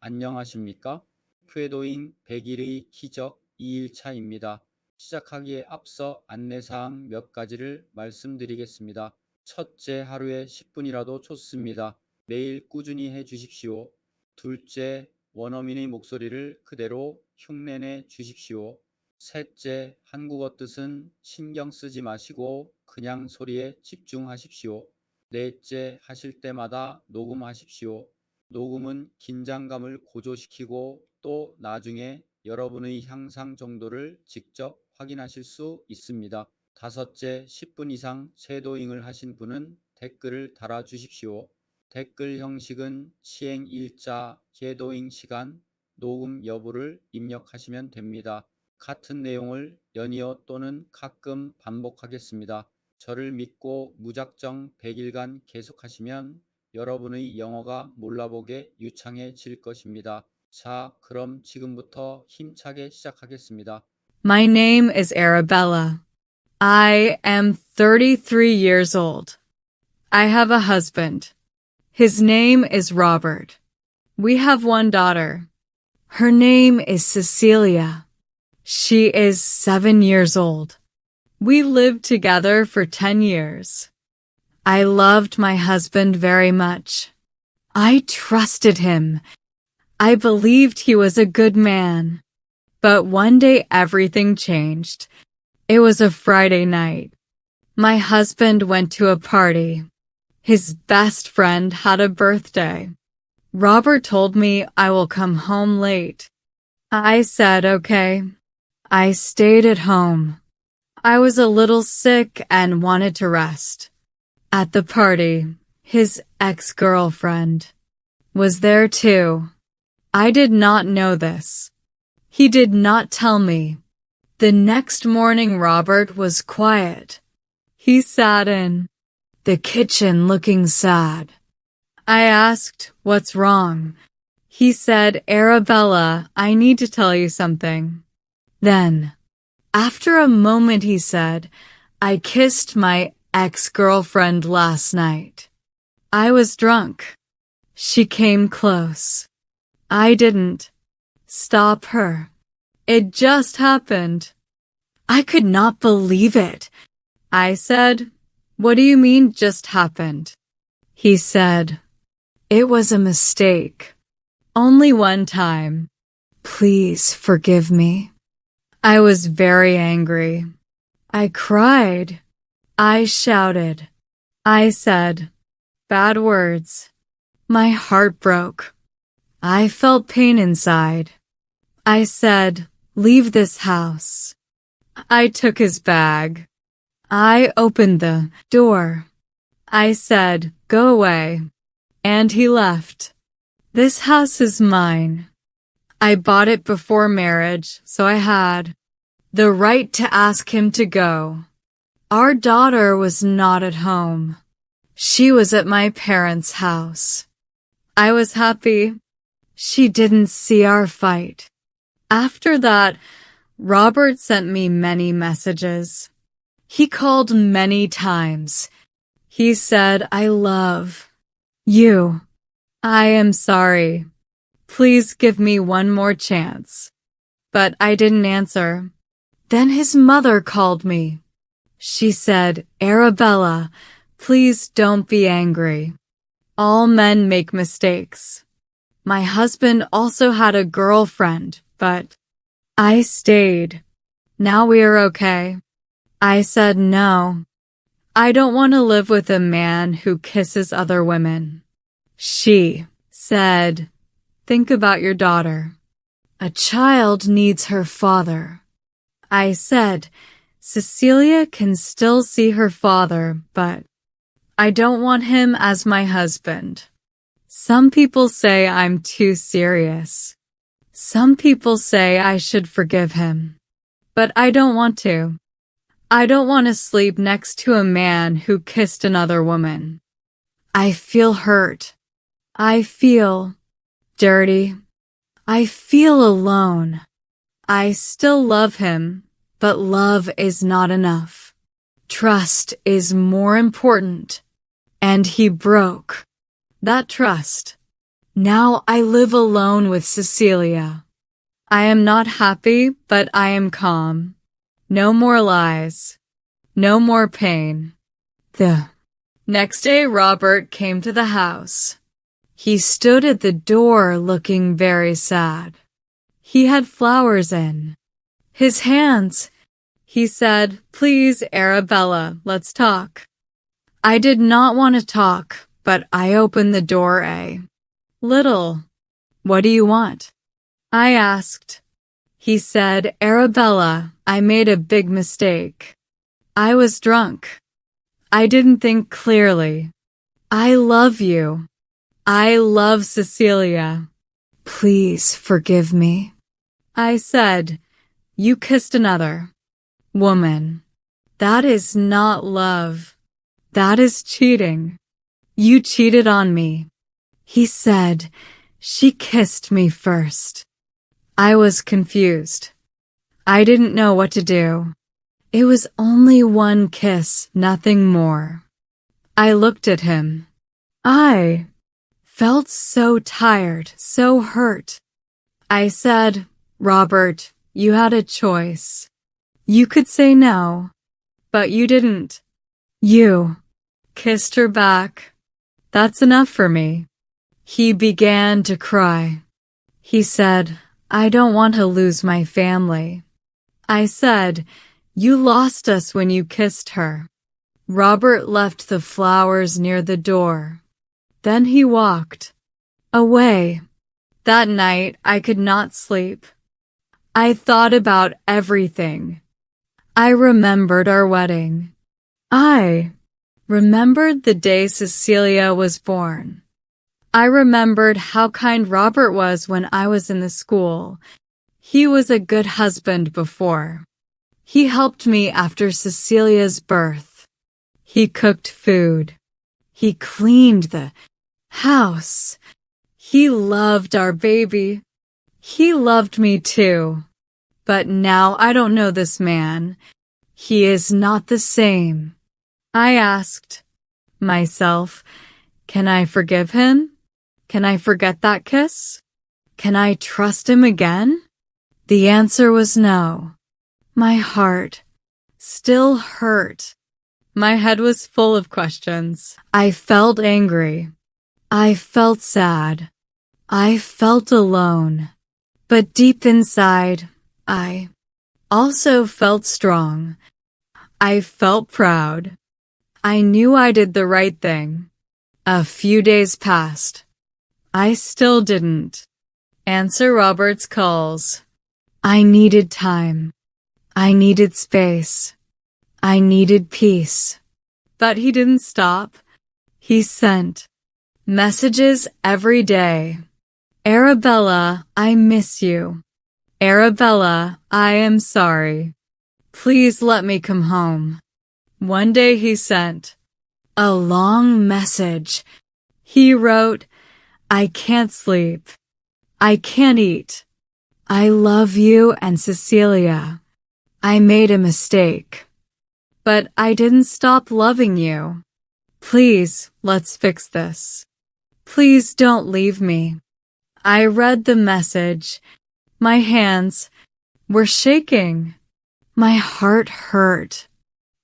안녕하십니까? 궤도인 100일의 기적 2일차입니다. 시작하기에 앞서 안내사항 몇 가지를 말씀드리겠습니다. 첫째, 하루에 10분이라도 좋습니다. 매일 꾸준히 해주십시오. 둘째, 원어민의 목소리를 그대로 흉내내 주십시오. 셋째, 한국어 뜻은 신경 쓰지 마시고 그냥 소리에 집중하십시오. 넷째, 하실 때마다 녹음하십시오. 녹음은 긴장감을 고조시키고 또 나중에 여러분의 향상 정도를 직접 확인하실 수 있습니다. 다섯째, 10분 이상 쉐도잉을 하신 분은 댓글을 달아주십시오. 댓글 형식은 시행일자, 쉐도잉 시간, 녹음 여부를 입력하시면 됩니다. 같은 내용을 연이어 또는 가끔 반복하겠습니다. 저를 믿고 무작정 100일간 계속하시면 여러분의 영어가 몰라보게 유창해질 것입니다. 자, 그럼 지금부터 힘차게 시작하겠습니다. My name is Arabella. I am 33 years old. I have a husband. His name is Robert. We have one daughter. Her name is Cecilia. She is 7 years old. We lived together for 10 years. I loved my husband very much. I trusted him. I believed he was a good man. But one day everything changed. It was a Friday night. My husband went to a party. His best friend had a birthday. Robert told me I will come home late. I said okay. I stayed at home. I was a little sick and wanted to rest. At the party, his ex-girlfriend was there too. I did not know this. He did not tell me. The next morning Robert was quiet. He sat in the kitchen looking sad. I asked, "What's wrong?" He said, "Arabella, I need to tell you something." Then, after a moment he said, "I kissed my ex-girlfriend last night. I was drunk. She came close. I didn't stop her. It just happened." I could not believe it. I said, "What do you mean just happened?" He said, "It was a mistake. Only one time. Please forgive me." I was very angry. I cried. I shouted. I said bad words. My heart broke. I felt pain inside. I said, "Leave this house." I took his bag. I opened the door. I said, "Go away." And he left. This house is mine. I bought it before marriage, so I had the right to ask him to go. Our daughter was not at home. She was at my parents' house. I was happy. She didn't see our fight. After that, Robert sent me many messages. He called many times. He said, "I love you. I am sorry. Please give me one more chance." But I didn't answer. Then his mother called me. She said, "Arabella, please don't be angry. All men make mistakes. My husband also had a girlfriend, but I stayed. Now we are okay." I said no. I don't want to live with a man who kisses other women. She said, "Think about your daughter. A child needs her father." I said, "Cecilia can still see her father, but I don't want him as my husband." Some people say I'm too serious. Some people say I should forgive him. But I don't want to. I don't want to sleep next to a man who kissed another woman. I feel hurt. I feel dirty. I feel alone. I still love him, but love is not enough. Trust is more important. And he broke that trust. Now I live alone with Cecilia. I am not happy, but I am calm. No more lies. No more pain. The next day, Robert came to the house. He stood at the door looking very sad. He had flowers in his hands. He said, "Please, Arabella, let's talk." I did not want to talk, but I opened the door a little. "What do you want?" I asked. He said, "Arabella, I made a big mistake. I was drunk. I didn't think clearly. I love you. I love Cecilia. Please forgive me." I said, "You kissed another woman. That is not love. That is cheating. You cheated on me." He said, "She kissed me first." I was confused. I didn't know what to do. It was only one kiss, nothing more. I looked at him. I felt so tired, so hurt. I said, "Robert, you had a choice. You could say no, but you didn't. You kissed her back. That's enough for me." He began to cry. He said, "I don't want to lose my family." I said, "You lost us when you kissed her." Robert left the flowers near the door. Then he walked away. That night I could not sleep. I thought about everything. I remembered our wedding. I remembered the day Cecilia was born. I remembered how kind Robert was when I was in the school. He was a good husband before. He helped me after Cecilia's birth. He cooked food. He cleaned the house. He loved our baby. He loved me too. But now I don't know this man. He is not the same. I asked myself, can I forgive him? Can I forget that kiss? Can I trust him again? The answer was no. My heart still hurt. My head was full of questions. I felt angry. I felt sad. I felt alone. But deep inside, I also felt strong. I felt proud. I knew I did the right thing. A few days passed. I still didn't answer Robert's calls. I needed time. I needed space. I needed peace. But he didn't stop. He sent messages every day. Arabella, I miss you. Arabella, I am sorry. Please let me come home. One day he sent a long message. He wrote, I can't sleep. I can't eat. I love you and Cecilia. I made a mistake. But I didn't stop loving you. Please, let's fix this. Please don't leave me. I read the message. My hands were shaking. My heart hurt.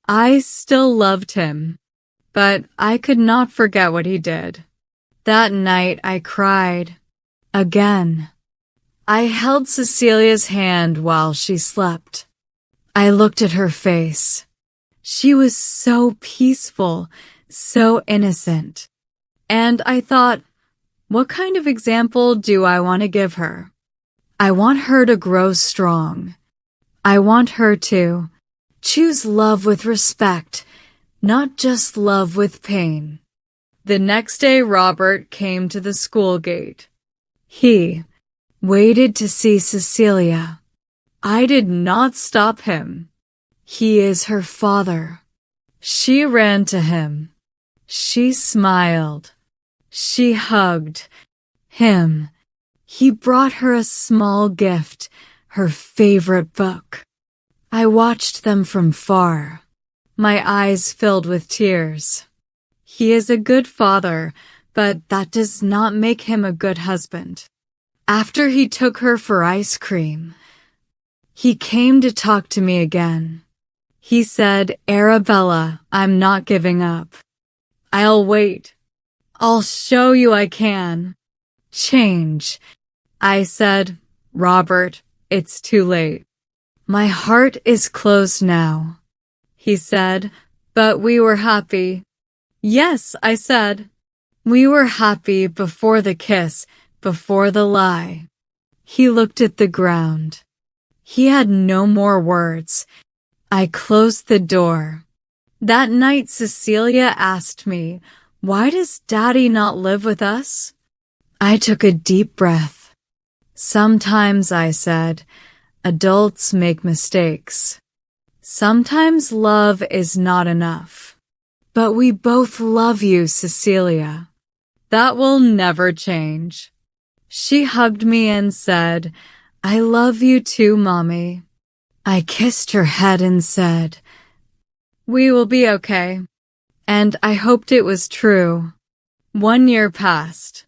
I still loved him, but I could not forget what he did. That night I cried. Again. I held Cecilia's hand while she slept. I looked at her face. She was so peaceful, so innocent. And I thought, what kind of example do I want to give her? I want her to grow strong. I want her to choose love with respect, not just love with pain. The next day, Robert came to the school gate. He waited to see Cecilia. I did not stop him. He is her father. She ran to him. She smiled. She hugged him. He brought her a small gift, her favorite book. I watched them from far. My eyes filled with tears. He is a good father, but that does not make him a good husband. After he took her for ice cream, he came to talk to me again. He said, Arabella, I'm not giving up. I'll wait. I'll show you I can change. I said, Robert, it's too late. My heart is closed now. He said, but we were happy. Yes, I said. We were happy before the kiss, before the lie. He looked at the ground. He had no more words. I closed the door. That night Cecilia asked me, why does Daddy not live with us? I took a deep breath. Sometimes, I said, adults make mistakes. Sometimes love is not enough. But we both love you, Cecilia. That will never change. She hugged me and said, I love you too, Mommy. I kissed her head and said, we will be okay. And I hoped it was true. 1 year passed.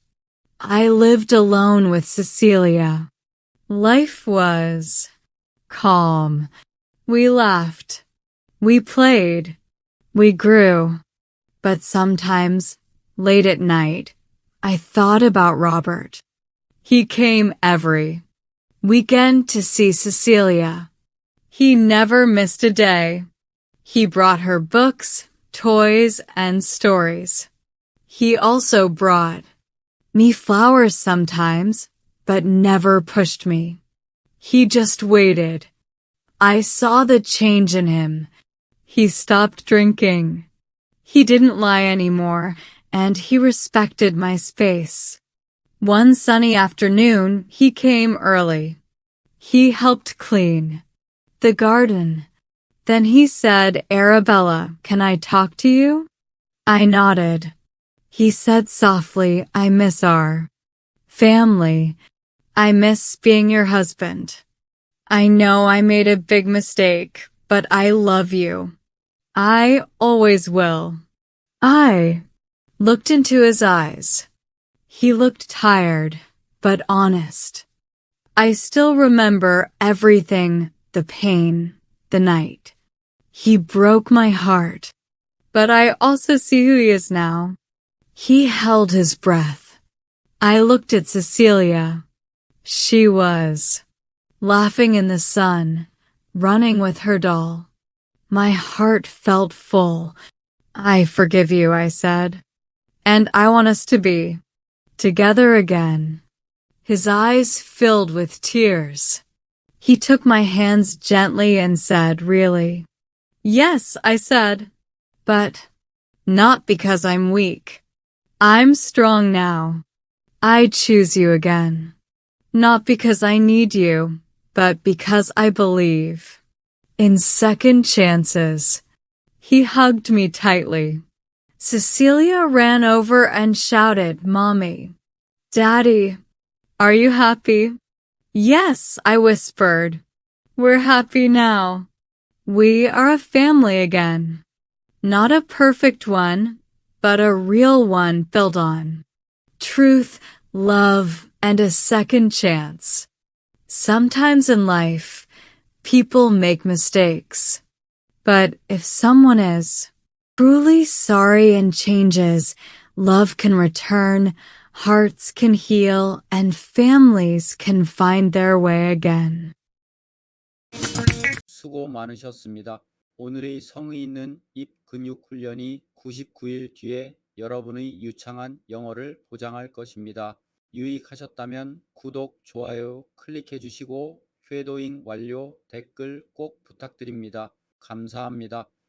I lived alone with Cecilia. Life was calm. We laughed. We played. We grew. But sometimes, late at night, I thought about Robert. He came every weekend to see Cecilia. He never missed a day. He brought her books, toys, and stories. He also brought me flowers sometimes, but never pushed me. He just waited. I saw the change in him. He stopped drinking. He didn't lie anymore, and he respected my space. One sunny afternoon, he came early. He helped clean the garden. Then he said, Arabella, can I talk to you? I nodded. He said softly, I miss our family. I miss being your husband. I know I made a big mistake, but I love you. I always will. I looked into his eyes. He looked tired, but honest. I still remember everything, the pain, the night. He broke my heart. But I also see who he is now. He held his breath. I looked at Cecilia. She was laughing in the sun, running with her doll. My heart felt full. I forgive you, I said. And I want us to be together again. His eyes filled with tears. He took my hands gently and said, really? Yes, I said. But not because I'm weak. I'm strong now. I choose you again. Not because I need you, but because I believe in second chances. He hugged me tightly. Cecilia ran over and shouted, Mommy, Daddy, are you happy? Yes, I whispered. We're happy now. We are a family again. Not a perfect one, but a real one built on truth, love, and a second chance. Sometimes in life, people make mistakes. But if someone is truly sorry and changes, love can return, hearts can heal, and families can find their way again. 수고 많으셨습니다. 오늘의 성의 있는 입 근육 훈련이 99일 뒤에 여러분의 유창한 영어를 보장할 것입니다. 유익하셨다면 구독, 좋아요 클릭해 주시고 쉐도잉 완료, 댓글 꼭 부탁드립니다. 감사합니다.